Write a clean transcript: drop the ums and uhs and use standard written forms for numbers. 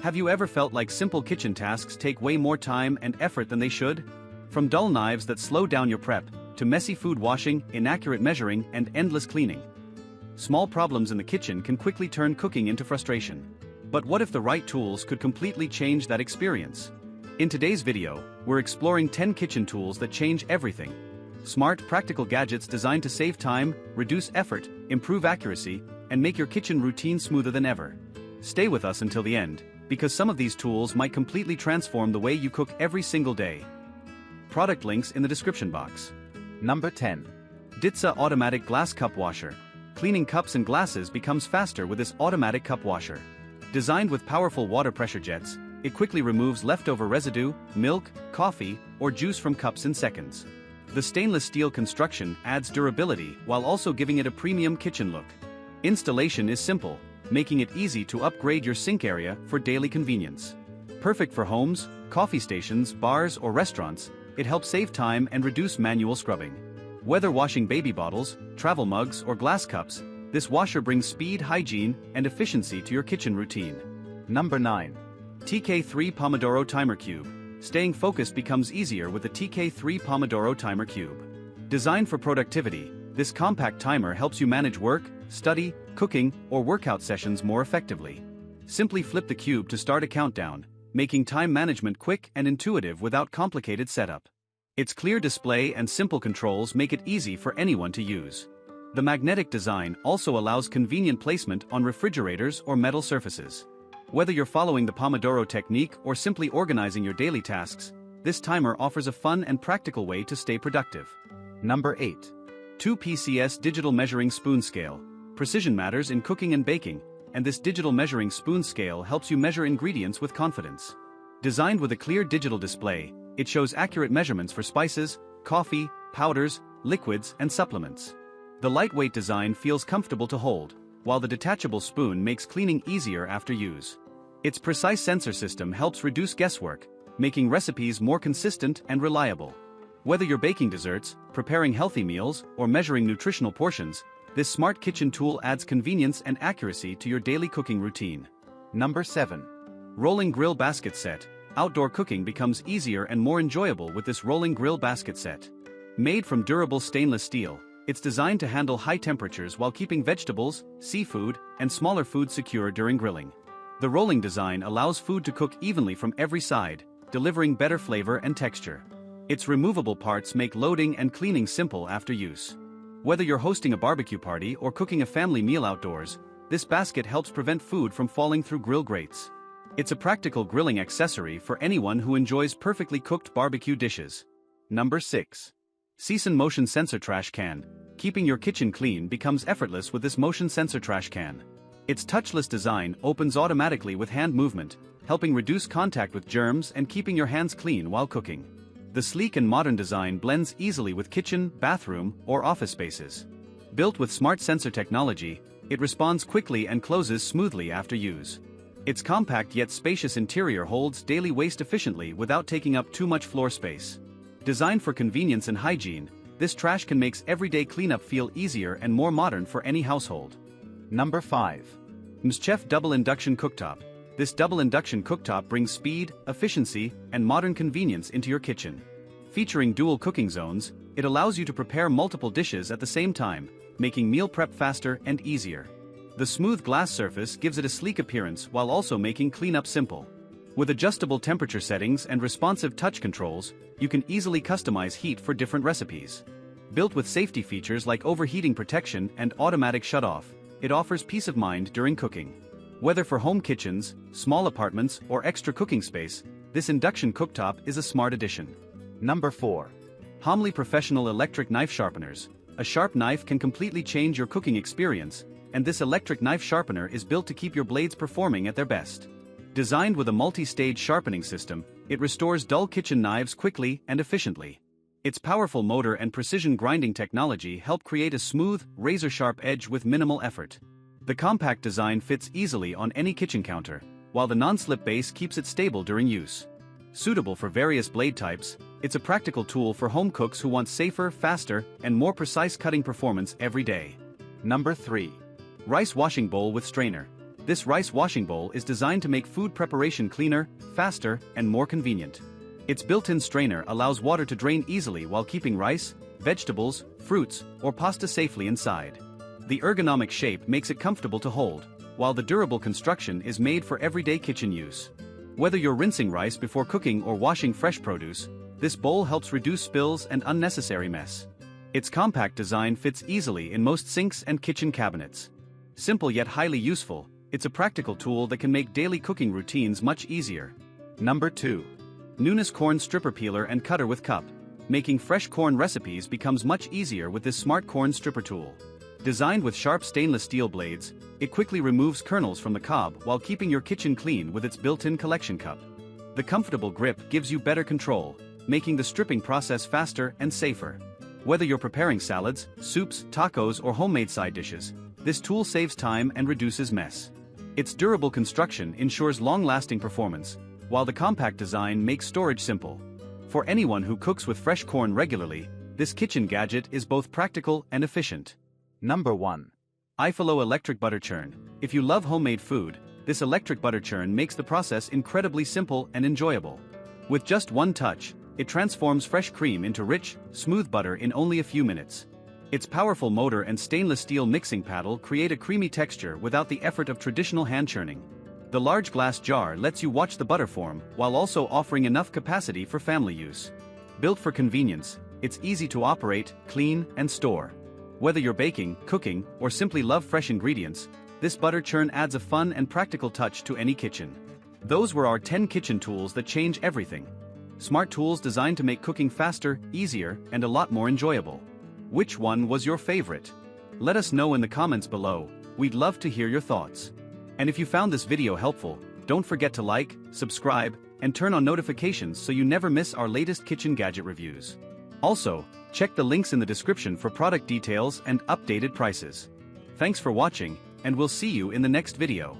Have you ever felt like simple kitchen tasks take way more time and effort than they should? From dull knives that slow down your prep, to messy food washing, inaccurate measuring, and endless cleaning. Small problems in the kitchen can quickly turn cooking into frustration. But what if the right tools could completely change that experience? In today's video, we're exploring 10 kitchen tools that change everything. Smart, practical gadgets designed to save time, reduce effort, improve accuracy, and make your kitchen routine smoother than ever. Stay with us until the end, because some of these tools might completely transform the way you cook every single day. Product links in the description box. Number 10. Ditsa Automatic Glass Cup Washer. Cleaning cups and glasses becomes faster with this automatic cup washer. Designed with powerful water pressure jets, it quickly removes leftover residue, milk, coffee, or juice from cups in seconds. The stainless steel construction adds durability while also giving it a premium kitchen look. Installation is simple, making it easy to upgrade your sink area for daily convenience. Perfect for homes, coffee stations, bars, or restaurants, it helps save time and reduce manual scrubbing. Whether washing baby bottles, travel mugs, or glass cups, this washer brings speed, hygiene, and efficiency to your kitchen routine. Number 9. TK3 Pomodoro Timer Cube. Staying focused becomes easier with the TK3 Pomodoro Timer Cube. Designed for productivity, this compact timer helps you manage work, study, cooking, or workout sessions more effectively. Simply flip the cube to start a countdown, making time management quick and intuitive without complicated setup. Its clear display and simple controls make it easy for anyone to use. The magnetic design also allows convenient placement on refrigerators or metal surfaces. Whether you're following the Pomodoro technique or simply organizing your daily tasks, this timer offers a fun and practical way to stay productive. Number 8. 2PCS Digital Measuring Spoon Scale. Precision matters in cooking and baking, and this digital measuring spoon scale helps you measure ingredients with confidence. Designed with a clear digital display, it shows accurate measurements for spices, coffee, powders, liquids, and supplements. The lightweight design feels comfortable to hold, while the detachable spoon makes cleaning easier after use. Its precise sensor system helps reduce guesswork, making recipes more consistent and reliable. Whether you're baking desserts, preparing healthy meals, or measuring nutritional portions, this smart kitchen tool adds convenience and accuracy to your daily cooking routine. Number 7. Rolling Grill Basket Set. Outdoor cooking becomes easier and more enjoyable with this rolling grill basket set. Made from durable stainless steel, it's designed to handle high temperatures while keeping vegetables, seafood, and smaller foods secure during grilling. The rolling design allows food to cook evenly from every side, delivering better flavor and texture. Its removable parts make loading and cleaning simple after use. Whether you're hosting a barbecue party or cooking a family meal outdoors, this basket helps prevent food from falling through grill grates. It's a practical grilling accessory for anyone who enjoys perfectly cooked barbecue dishes. Number 6. Season Motion Sensor Trash Can. Keeping your kitchen clean becomes effortless with this motion sensor trash can. Its touchless design opens automatically with hand movement, helping reduce contact with germs and keeping your hands clean while cooking. The sleek and modern design blends easily with kitchen, bathroom, or office spaces. Built with smart sensor technology, it responds quickly and closes smoothly after use. Its compact yet spacious interior holds daily waste efficiently without taking up too much floor space. Designed for convenience and hygiene, this trash can make everyday cleanup feel easier and more modern for any household. Number 5. Mschef Double Induction Cooktop. This double induction cooktop brings speed, efficiency, and modern convenience into your kitchen. Featuring dual cooking zones, it allows you to prepare multiple dishes at the same time, making meal prep faster and easier. The smooth glass surface gives it a sleek appearance while also making cleanup simple. With adjustable temperature settings and responsive touch controls, you can easily customize heat for different recipes. Built with safety features like overheating protection and automatic shutoff, it offers peace of mind during cooking. Whether for home kitchens, small apartments, or extra cooking space, this induction cooktop is a smart addition. Number 4. Homley Professional Electric Knife Sharpeners. A sharp knife can completely change your cooking experience, and this electric knife sharpener is built to keep your blades performing at their best. Designed with a multi-stage sharpening system, it restores dull kitchen knives quickly and efficiently. Its powerful motor and precision grinding technology help create a smooth, razor-sharp edge with minimal effort. The compact design fits easily on any kitchen counter, while the non-slip base keeps it stable during use. Suitable for various blade types, it's a practical tool for home cooks who want safer, faster, and more precise cutting performance every day. Number 3. Rice Washing Bowl with Strainer. This rice washing bowl is designed to make food preparation cleaner, faster, and more convenient. Its built-in strainer allows water to drain easily while keeping rice, vegetables, fruits, or pasta safely inside. The ergonomic shape makes it comfortable to hold, while the durable construction is made for everyday kitchen use. Whether you're rinsing rice before cooking or washing fresh produce, this bowl helps reduce spills and unnecessary mess. Its compact design fits easily in most sinks and kitchen cabinets. Simple yet highly useful, it's a practical tool that can make daily cooking routines much easier. Number 2. Nunes Corn Stripper Peeler and Cutter with Cup. Making fresh corn recipes becomes much easier with this smart corn stripper tool. Designed with sharp stainless steel blades, it quickly removes kernels from the cob while keeping your kitchen clean with its built-in collection cup. The comfortable grip gives you better control, making the stripping process faster and safer. Whether you're preparing salads, soups, tacos, or homemade side dishes, this tool saves time and reduces mess. Its durable construction ensures long-lasting performance, while the compact design makes storage simple. For anyone who cooks with fresh corn regularly, this kitchen gadget is both practical and efficient. Number 1. iFollow Electric Butter Churn. If you love homemade food, this electric butter churn makes the process incredibly simple and enjoyable. With just one touch, it transforms fresh cream into rich, smooth butter in only a few minutes. Its powerful motor and stainless steel mixing paddle create a creamy texture without the effort of traditional hand churning. The large glass jar lets you watch the butter form while also offering enough capacity for family use. Built for convenience, it's easy to operate, clean, and store. Whether you're baking, cooking, or simply love fresh ingredients, this butter churn adds a fun and practical touch to any kitchen. Those were our 10 kitchen tools that change everything. Smart tools designed to make cooking faster, easier, and a lot more enjoyable. Which one was your favorite? Let us know in the comments below. We'd love to hear your thoughts. And if you found this video helpful, don't forget to like, subscribe, and turn on notifications so you never miss our latest kitchen gadget reviews. Also, check the links in the description for product details and updated prices. Thanks for watching, and we'll see you in the next video.